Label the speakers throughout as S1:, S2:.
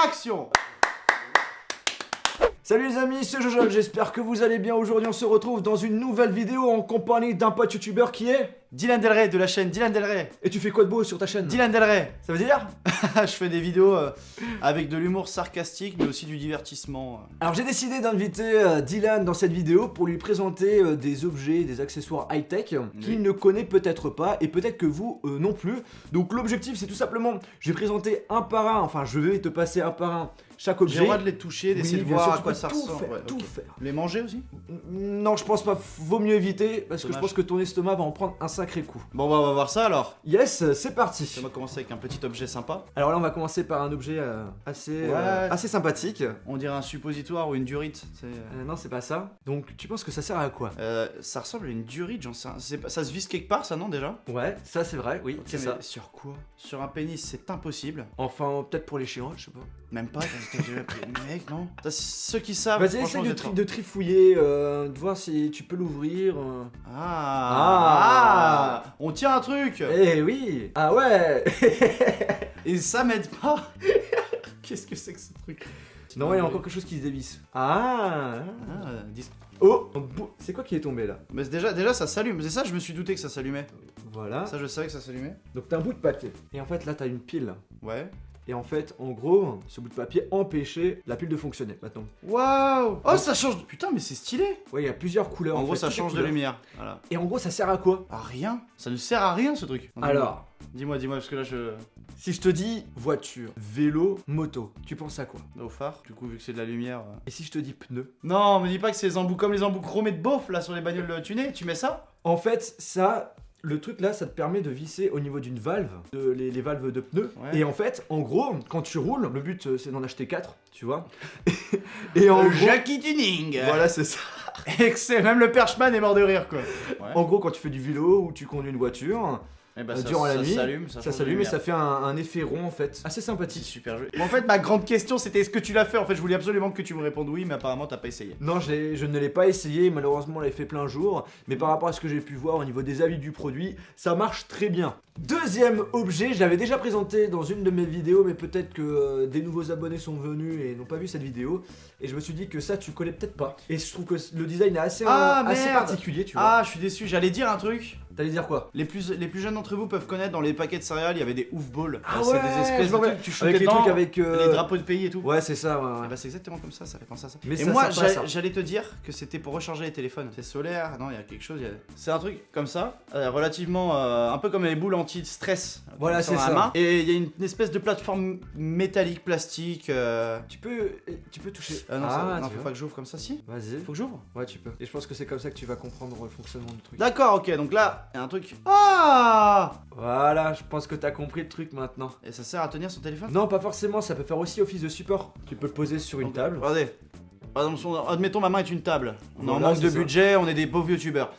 S1: action.
S2: Salut les amis, c'est Jojo, j'espère que vous allez bien. Aujourd'hui on se retrouve dans une nouvelle vidéo en compagnie d'un pote youtubeur qui est...
S1: Dylan Del Rey de la chaîne Dylan Del Rey.
S2: Et tu fais quoi de beau sur ta chaîne?
S1: Dylan Del Rey.
S2: Ça veut dire?
S1: Je fais des vidéos avec de l'humour sarcastique mais aussi du divertissement.
S2: Alors j'ai décidé d'inviter Dylan dans cette vidéo pour lui présenter des objets, des accessoires high-tech qu'il ne connaît peut-être pas et peut-être que vous non plus. Donc l'objectif c'est tout simplement, je vais présenter un par un, enfin je vais te passer un par un chaque objet.
S1: J'ai le droit de les toucher, d'essayer de
S2: bien
S1: voir
S2: sûr,
S1: à
S2: tu
S1: quoi
S2: peux
S1: ça
S2: tout
S1: ressemble.
S2: faire,
S1: Ouais,
S2: tout
S1: ok.
S2: faire.
S1: Les manger aussi?
S2: Non, je pense pas, vaut mieux éviter parce que je
S1: Dommage.
S2: pense que ton estomac va en prendre un sacré coup.
S1: Bon bah on va voir ça alors.
S2: Yes, c'est parti.
S1: On va commencer avec un petit objet sympa.
S2: Alors là, on va commencer par un objet assez,
S1: Ouais.
S2: assez sympathique.
S1: On dirait un suppositoire ou une durite.
S2: Non, c'est pas ça. Donc, tu penses que ça sert à quoi?
S1: Ça ressemble à une durite, j'en sais rien. Ça se vise quelque part ça non déjà?
S2: Ouais, ça c'est vrai, oui,
S1: Ok,
S2: c'est
S1: mais
S2: ça.
S1: sur quoi? Sur un pénis c'est impossible.
S2: Enfin, peut-être pour les chiens, je sais pas.
S1: Même pas, mec non. Ça, ceux qui savent.
S2: Vas-y,
S1: franchement,
S2: essaye
S1: vous êtes forts.
S2: de trifouiller, de voir si tu peux l'ouvrir.
S1: Ah. On tient un truc.
S2: Eh oui. Ah ouais.
S1: Et ça m'aide pas. Qu'est-ce que c'est que ce truc?
S2: Non, il y a encore quelque chose qui se dévisse. Ah.
S1: Dis-
S2: Oh, c'est quoi qui est tombé là?
S1: Mais déjà ça s'allume. C'est ça, je me suis douté que ça s'allumait.
S2: Voilà.
S1: Ça, je savais que ça s'allumait.
S2: Donc t'as un bout de papier. Et en fait, là, t'as une pile.
S1: Ouais.
S2: Et en fait, en gros, ce bout de papier empêchait la pile de fonctionner. Maintenant.
S1: Waouh. Oh, ça change. Putain, mais c'est stylé.
S2: Ouais, il y a plusieurs couleurs.
S1: En gros,
S2: fait,
S1: ça
S2: toutes les
S1: change de
S2: couleurs.
S1: lumière. Voilà.
S2: Et en gros, ça sert à quoi?
S1: À rien. Ça ne sert à rien ce truc.
S2: Alors,
S1: Dis-moi, parce que là je.
S2: si je te dis voiture, vélo, moto, tu penses à quoi?
S1: Au phare. Du coup, vu que c'est de la lumière.
S2: Et si je te dis pneu?
S1: Non, me dis pas que c'est les embouts comme les embouts chromés de beauf là sur les bagnoles tunées. Tu mets ça?
S2: En fait, ça, le truc là, ça te permet de visser au niveau d'une valve, les valves de pneus.
S1: Ouais.
S2: Et en fait, en gros, quand tu roules, le but c'est d'en acheter 4, tu vois. Et en gros,
S1: Jackie Tuning.
S2: voilà, c'est ça.
S1: Excellent. Même le perchman est mort de rire quoi. Ouais.
S2: En gros, quand tu fais du vélo ou tu conduis une voiture,
S1: Eh ben,
S2: durant la nuit,
S1: ça
S2: ça
S1: change de
S2: s'allume et
S1: lumière.
S2: ça fait un effet rond en fait, assez
S1: C'est
S2: sympathique.
S1: super joli. En fait, ma grande question c'était est-ce que tu l'as fait? En fait, je voulais absolument que tu me répondes oui, mais apparemment t'as pas essayé.
S2: Non, je ne l'ai pas essayé, malheureusement, on l'a fait plein jour. Mais par rapport à ce que j'ai pu voir au niveau des avis du produit, ça marche très bien. Deuxième objet, je l'avais déjà présenté dans une de mes vidéos, mais peut-être que des nouveaux abonnés sont venus et n'ont pas vu cette vidéo. Et je me suis dit que ça, tu connais peut-être pas. Et je trouve que le design est assez, assez
S1: merde.
S2: particulier, tu vois.
S1: Ah, je suis déçu, j'allais dire un truc.
S2: T'allais dire quoi?
S1: Les plus jeunes d'entre vous peuvent connaître dans les paquets de céréales, il y avait des ouf balls.
S2: Ah
S1: C'est
S2: ouais,
S1: des espèces
S2: je
S1: de
S2: me
S1: trucs que tu shootais
S2: avec les
S1: dedans,
S2: trucs avec...
S1: les drapeaux de pays et tout.
S2: Ouais, c'est ça, ouais,
S1: Et
S2: ouais.
S1: bah c'est exactement comme ça fait penser à ça.
S2: Mais
S1: et
S2: ça
S1: moi
S2: sert pas à ça.
S1: j'allais te dire que c'était pour recharger les téléphones. C'est solaire, non il y a quelque chose. C'est un truc comme ça, relativement un peu comme les boules anti-stress.
S2: Voilà,
S1: sur
S2: c'est
S1: la
S2: ça.
S1: main. Et il y a une espèce de plateforme métallique, plastique.
S2: Tu peux toucher.
S1: Non,
S2: Ah,
S1: non
S2: tu
S1: faut
S2: vois.
S1: pas que j'ouvre comme ça si.
S2: Vas-y.
S1: Faut que j'ouvre.
S2: Ouais, tu peux. Et je pense que c'est comme ça que tu vas comprendre le fonctionnement du truc.
S1: D'accord, ok, donc là, il y a un truc. Ah.
S2: Voilà, je pense que t'as compris le truc maintenant.
S1: Et ça sert à tenir son téléphone?
S2: Non, pas forcément, ça peut faire aussi office de support. Tu peux le poser sur une
S1: Donc,
S2: table.
S1: Regardez. Par exemple, admettons ma main est une table. On est en
S2: Voilà,
S1: manque de
S2: c'est ça.
S1: budget, on est des pauvres youtubeurs.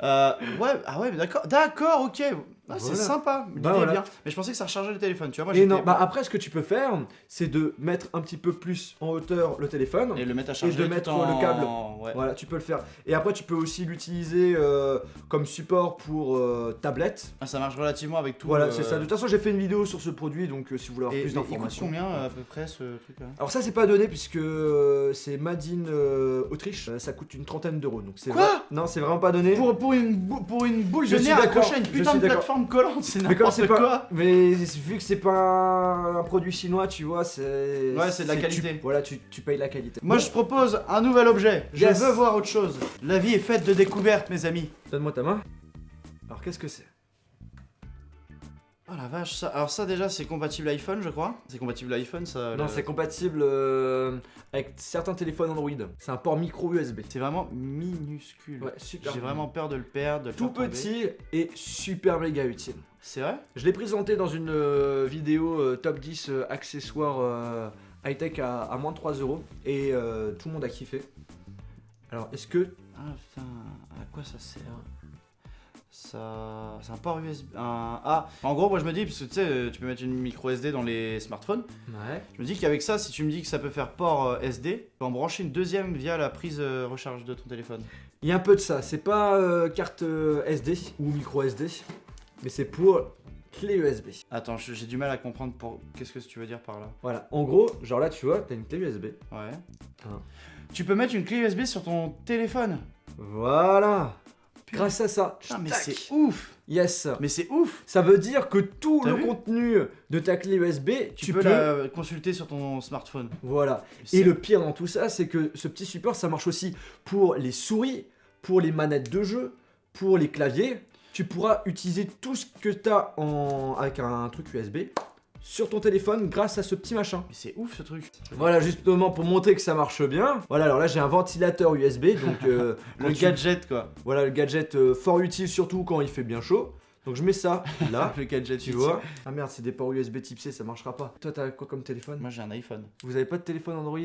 S1: Ouais, ah ouais, mais d'accord, ok. Ah, c'est
S2: Voilà.
S1: sympa, l'idée
S2: Bah,
S1: est
S2: voilà.
S1: bien. Mais je pensais que ça rechargeait le téléphone, tu vois. Moi,
S2: Et
S1: j'étais-
S2: non, bah après, ce que tu peux faire, c'est de mettre un petit peu plus en hauteur le téléphone.
S1: Et le mettre à charger.
S2: de
S1: tout
S2: mettre
S1: en-
S2: le câble.
S1: Ouais.
S2: Voilà, tu peux le faire. Et après, tu peux aussi l'utiliser comme support pour tablette.
S1: Ah, ça marche relativement avec tout.
S2: Voilà, c'est ça. De toute façon, j'ai fait une vidéo sur ce produit, donc si vous voulez avoir
S1: Et
S2: plus
S1: mais il coûte
S2: d'informations.
S1: combien à peu près ce truc-là?
S2: Alors ça, c'est pas donné puisque c'est Made in Autriche. Ça coûte une trentaine d'euros. Donc c'est
S1: Quoi
S2: Non, c'est vraiment pas donné.
S1: Pour une boule
S2: Je
S1: de
S2: suis
S1: nerf
S2: d'accord,
S1: accrochée à une
S2: je
S1: putain
S2: suis
S1: de
S2: d'accord.
S1: plateforme collante, c'est
S2: Mais comme
S1: n'importe
S2: c'est
S1: quoi.
S2: pas, mais vu que c'est pas un produit chinois, tu vois, c'est.
S1: Ouais, c'est de la qualité.
S2: Voilà, tu payes la qualité.
S1: Moi, je propose un nouvel objet. Je
S2: Yes.
S1: veux voir autre chose. La vie est faite de découvertes, mes amis.
S2: Donne-moi ta main. Alors qu'est-ce que c'est?
S1: Oh la vache, ça. Alors ça déjà c'est compatible iPhone je crois. C'est compatible iPhone ça.
S2: Non, c'est compatible avec certains téléphones Android. C'est un port micro USB.
S1: C'est vraiment minuscule.
S2: Ouais, super.
S1: J'ai vraiment peur de le perdre, de le
S2: Tout
S1: faire tomber.
S2: petit et super méga utile.
S1: C'est vrai?
S2: Je l'ai présenté dans une vidéo top 10 accessoires high-tech à moins de 3 euros et tout le monde a kiffé. Alors, est-ce que...
S1: Ah putain, à quoi ça sert? Ça... C'est un port USB. Ah, en gros, moi je me dis, parce que tu sais, tu peux mettre une micro SD dans les smartphones.
S2: Ouais.
S1: Je me dis qu'avec ça, si tu me dis que ça peut faire port SD, tu peux en brancher une deuxième via la prise recharge de ton téléphone.
S2: Il y a un peu de ça. C'est pas carte SD ou micro SD, mais c'est pour clé USB.
S1: Attends, j'ai du mal à comprendre pour... Qu'est-ce que tu veux dire par là?
S2: Voilà, en gros, genre là tu vois, t'as une clé USB.
S1: Ouais.
S2: Hein.
S1: Tu peux mettre une clé USB sur ton téléphone.
S2: Voilà. Grâce à ça.
S1: Putain, mais
S2: tac.
S1: c'est ouf.
S2: Yes.
S1: Mais c'est ouf.
S2: Ça veut dire que tout
S1: T'as
S2: le
S1: vu
S2: contenu de ta clé USB,
S1: Tu peux la consulter sur ton smartphone.
S2: Voilà.
S1: C'est-
S2: Et le pire dans tout ça, c'est que ce petit support, ça marche aussi pour les souris, pour les manettes de jeu, pour les claviers. Tu pourras utiliser tout ce que tu as avec un truc USB sur ton téléphone grâce à ce petit machin.
S1: Mais c'est ouf ce truc.
S2: Voilà, justement pour montrer que ça marche bien. Voilà, alors là j'ai un ventilateur USB, donc quand
S1: Le
S2: tu-
S1: gadget quoi.
S2: Voilà, le gadget fort utile surtout quand il fait bien chaud. Donc je mets ça là.
S1: Le gadget
S2: Tu
S1: utile.
S2: vois. Ah merde, c'est des ports USB type C, ça marchera pas. Toi, t'as quoi comme téléphone?
S1: Moi j'ai un iPhone.
S2: Vous avez pas de téléphone Android?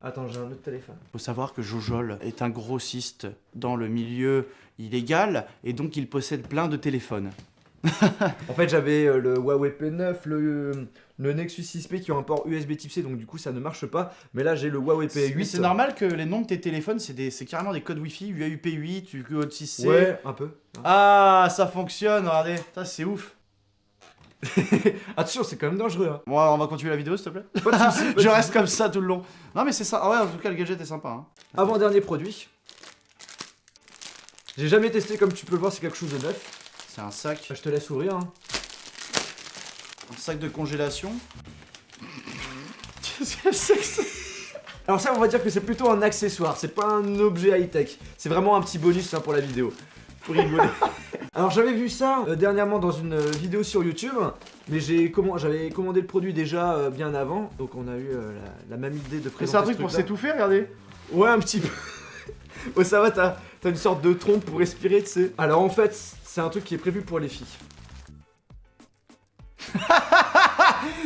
S2: Attends, j'ai un autre téléphone.
S1: Faut savoir que Jojol est un grossiste dans le milieu illégal et donc il possède plein de téléphones.
S2: En fait, j'avais le Huawei P9, le Nexus 6P qui ont un port USB type C, donc du coup ça ne marche pas. Mais là, j'ai le Huawei
S1: Mais
S2: P8.
S1: c'est normal que les noms de tes téléphones c'est carrément des codes Wi-Fi, UAUP8, code 6C.
S2: Ouais, un peu.
S1: Ah, ça fonctionne, regardez. Ça c'est ouf.
S2: Attention, c'est quand même dangereux. Hein.
S1: Bon, on va continuer la vidéo s'il te plaît.
S2: Pas de soucis, pas de
S1: Je reste comme ça tout le long. Non mais c'est ça. Ah ouais, en tout cas le gadget est sympa. Hein.
S2: Avant-dernier produit. J'ai jamais testé, comme tu peux le voir, c'est quelque chose de neuf.
S1: C'est un sac.
S2: Je te laisse ouvrir. Hein.
S1: Un sac de congélation. Qu'est-ce que c'est que ça?
S2: Alors ça, on va dire que c'est plutôt un accessoire, c'est pas un objet high-tech. C'est vraiment un petit bonus hein, pour la vidéo. Pour rigoler. Alors j'avais vu ça dernièrement dans une vidéo sur YouTube, mais j'avais commandé le produit déjà bien avant, donc on a eu la même idée de présenter
S1: C'est un
S2: ce
S1: truc pour
S2: truc-là.
S1: s'étouffer, regardez.
S2: Ouais, un petit peu. Oh ça va, t'as une sorte de trompe pour respirer, tu sais. Alors en fait, c'est un truc qui est prévu pour les filles.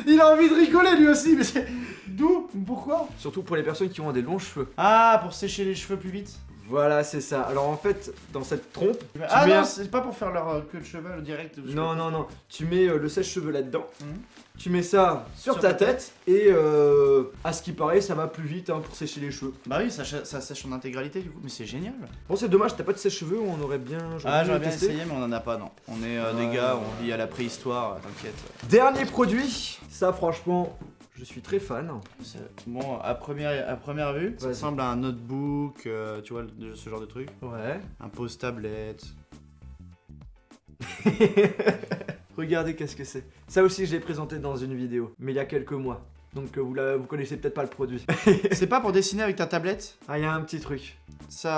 S1: Il a envie de rigoler lui aussi, mais c'est... D'où? Pourquoi?
S2: Surtout pour les personnes qui ont des longs cheveux.
S1: Ah, pour sécher les cheveux plus vite.
S2: Voilà, c'est ça. Alors en fait, dans cette trompe,
S1: Ah
S2: mets
S1: non,
S2: un-
S1: c'est pas pour faire leur queue de cheval direct.
S2: Non, non, non. Tu mets le sèche-cheveux là-dedans.
S1: Mhm.
S2: Tu mets ça sur ta tête. Et à ce qui paraît, ça va plus vite hein, pour sécher les cheveux.
S1: Bah oui, ça sèche en intégralité du coup, mais c'est génial.
S2: Bon, c'est dommage, t'as pas de sèche-cheveux ou on aurait bien.
S1: Ah, j'aurais
S2: pu
S1: bien
S2: tester.
S1: essayé, mais on en a pas, non. On est des gars, on vit à la préhistoire, t'inquiète.
S2: Dernier produit. Ça, franchement, je suis très fan.
S1: Bon, à première vue, ça
S2: Vas-y.
S1: ressemble à un notebook, tu vois, ce genre de truc.
S2: Ouais.
S1: Un pose tablette.
S2: Regardez qu'est-ce que c'est. Ça aussi, je l'ai présenté dans une vidéo, mais il y a quelques mois. Donc vous connaissez peut-être pas le produit.
S1: C'est pas pour dessiner avec ta tablette.
S2: Ah, il y a un petit truc.
S1: C'est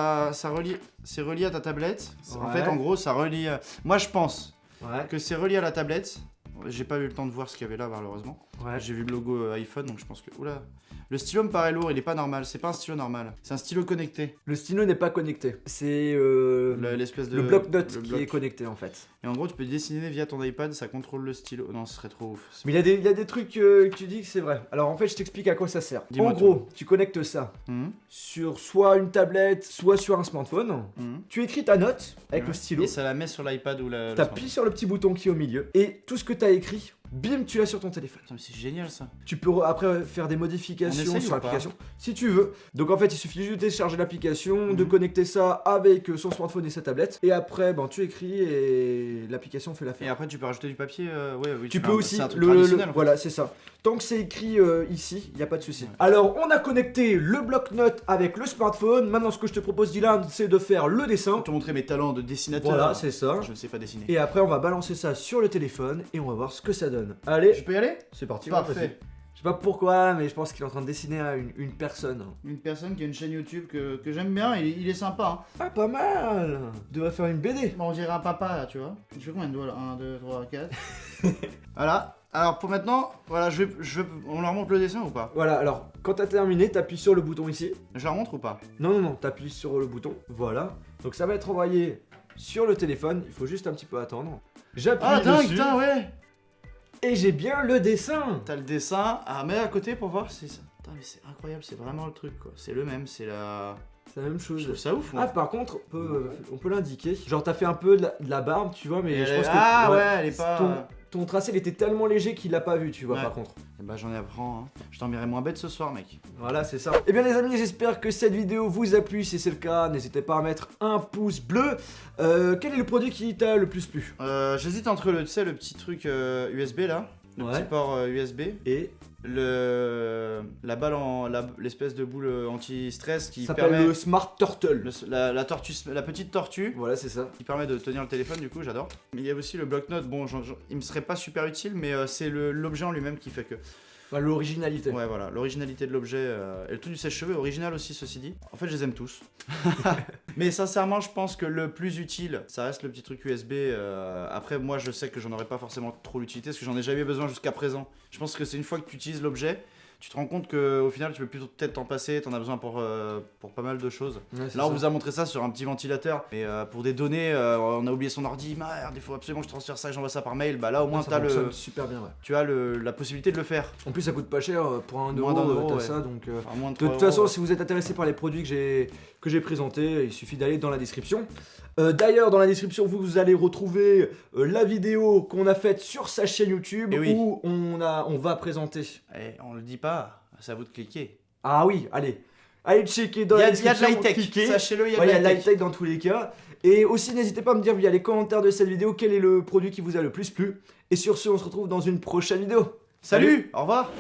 S1: relié à ta tablette. En
S2: Ouais.
S1: fait, en gros, ça relie. Moi, je pense
S2: Ouais.
S1: que c'est relié à la tablette. J'ai pas eu le temps de voir ce qu'il y avait là, malheureusement.
S2: Ouais.
S1: J'ai vu le logo iPhone, donc je pense que. Oula. Le stylo me paraît lourd, il est pas normal. C'est pas un stylo normal. C'est un stylo connecté.
S2: Le stylo n'est pas connecté. C'est
S1: L'espèce de.
S2: le bloc-notes
S1: le
S2: qui
S1: bloc.
S2: est connecté en fait.
S1: Et en gros, tu peux dessiner via ton iPad, ça contrôle le stylo. Non, ce serait trop ouf.
S2: Mais il y a des trucs que tu dis que c'est vrai. Alors en fait, je t'explique à quoi ça sert.
S1: Dis-moi
S2: En
S1: tout.
S2: gros, tu connectes ça
S1: Mhm,
S2: sur soit une tablette, soit sur un smartphone.
S1: mhm.
S2: Tu écris ta note avec
S1: Ouais.
S2: le stylo.
S1: Et ça la met sur l'iPad ou la.
S2: T'appuies sur le petit bouton qui est au milieu. Et tout ce que t'as écrit, bim, tu l'as sur ton téléphone.
S1: Putain, mais c'est génial ça.
S2: Tu peux après faire des
S1: On
S2: modifications
S1: essaye
S2: sur
S1: ou pas
S2: l'application si tu veux. Donc en fait, il suffit juste de télécharger l'application, de
S1: Mhm.
S2: connecter ça avec son smartphone et sa tablette. Et après, ben, tu écris et l'application fait
S1: Et
S2: l'affaire.
S1: après, tu peux rajouter du papier. Ouais, oui.
S2: Tu
S1: fais
S2: peux
S1: un-
S2: aussi,
S1: C'est un truc traditionnel. en fait.
S2: voilà, c'est ça. Tant que c'est écrit ici, il n'y a pas de souci.
S1: Ouais.
S2: Alors, on a connecté le bloc-notes avec le smartphone. Maintenant, ce que je te propose, Dylan, c'est de faire le dessin.
S1: Pour te montrer mes talents de dessinateur.
S2: Voilà, c'est ça.
S1: Je ne sais pas dessiner.
S2: Et après, on va balancer ça sur le téléphone et on va voir ce que ça donne. Allez,
S1: Je peux y aller?
S2: c'est parti.
S1: Parfait.
S2: Je sais pas pourquoi, mais je pense qu'il est en train de dessiner une personne.
S1: Une personne qui a une chaîne YouTube que j'aime bien, il est sympa. Hein.
S2: Ah, pas mal. Tu devrais faire une BD.
S1: Bon, on dirait un papa là, tu vois. Je fais combien de doigts là? 1, 2, 3, 4. Voilà. Alors pour maintenant, voilà, on leur montre le dessin ou pas?
S2: Voilà, alors, quand t'as terminé, t'appuies sur le bouton ici.
S1: Je leur montre ou pas?
S2: Non, non, non, t'appuies sur le bouton. Voilà. Donc ça va être envoyé sur le téléphone. Il faut juste un petit peu attendre. J'appuie
S1: Ah dingue,
S2: dessus.
S1: putain, ouais.
S2: Et j'ai bien le dessin.
S1: T'as le dessin. Ah, mets à côté pour voir si ça. Putain, mais c'est incroyable, c'est vraiment le truc quoi. C'est le même, c'est la.
S2: C'est la même
S1: Je
S2: chose.
S1: trouve ça ouf, moi.
S2: Ah, par contre, on peut l'indiquer. Genre, t'as fait un peu de la barbe, tu vois, mais
S1: Et
S2: je
S1: elle
S2: pense
S1: est-
S2: que.
S1: Ah ouais, elle est
S2: c'est
S1: pas.
S2: ton tracé il était tellement léger qu'il l'a pas vu, tu vois,
S1: Ouais.
S2: par contre.
S1: Et bah j'en apprends, hein. Je t'enverrai moins bête ce soir, mec.
S2: Voilà, c'est ça. Et bien les amis, j'espère que cette vidéo vous a plu. Si c'est le cas, n'hésitez pas à mettre un pouce bleu. Quel est le produit qui t'a le plus plu?
S1: J'hésite entre le petit truc USB là, le
S2: Ouais.
S1: petit port USB,
S2: Et
S1: la balle l'espèce de boule anti-stress qui
S2: ça s'appelle
S1: permet
S2: le Smart Turtle.
S1: la tortue, la petite tortue
S2: Voilà, c'est ça.
S1: qui permet de tenir le téléphone, du coup j'adore. Mais il y a aussi le bloc-notes, bon il me serait pas super utile, mais c'est l'objet en lui-même qui fait que.
S2: Enfin, l'originalité.
S1: Ouais, voilà, l'originalité de l'objet et le tout du sèche-cheveux, original aussi, ceci dit. En fait, je les aime tous. Mais sincèrement, je pense que le plus utile, ça reste le petit truc USB. Après, moi, je sais que j'en aurais pas forcément trop l'utilité parce que j'en ai jamais besoin jusqu'à présent. Je pense que c'est une fois que tu utilises l'objet, tu te rends compte qu'au final, tu peux plutôt peut-être t'en passer, t'en as besoin pour pas mal de choses.
S2: Ouais, c'est
S1: Là, on
S2: ça.
S1: vous a montré ça sur un petit ventilateur, mais pour des données, on a oublié son ordi, merde, il faut absolument que je transfère ça et j'envoie ça par mail. Bah là, au moins,
S2: Ça fonctionne super bien, ouais.
S1: tu as la possibilité de le faire.
S2: En plus, ça coûte pas cher pour un
S1: Moins
S2: euro,
S1: d'un euro,
S2: t'as
S1: ouais.
S2: ça, donc.
S1: Enfin, moins de
S2: De
S1: 3
S2: toute
S1: euros,
S2: façon,
S1: ouais.
S2: si vous êtes intéressé par les produits que j'ai présentés, il suffit d'aller dans la description. D'ailleurs, dans la description, vous allez retrouver la vidéo qu'on a faite sur sa chaîne YouTube
S1: Eh oui.
S2: où on va présenter.
S1: Eh, on le dit pas, c'est à vous de cliquer.
S2: Ah oui, allez checker dans
S1: Il y
S2: la
S1: a de
S2: description.
S1: l'high-tech,
S2: cliquez.
S1: sachez-le, il y a
S2: Ouais,
S1: de
S2: il y a de
S1: l'high-tech.
S2: l'high-tech dans tous les cas. Et aussi, n'hésitez pas à me dire via les commentaires de cette vidéo quel est le produit qui vous a le plus plu. Et sur ce, on se retrouve dans une prochaine vidéo.
S1: Salut, au revoir.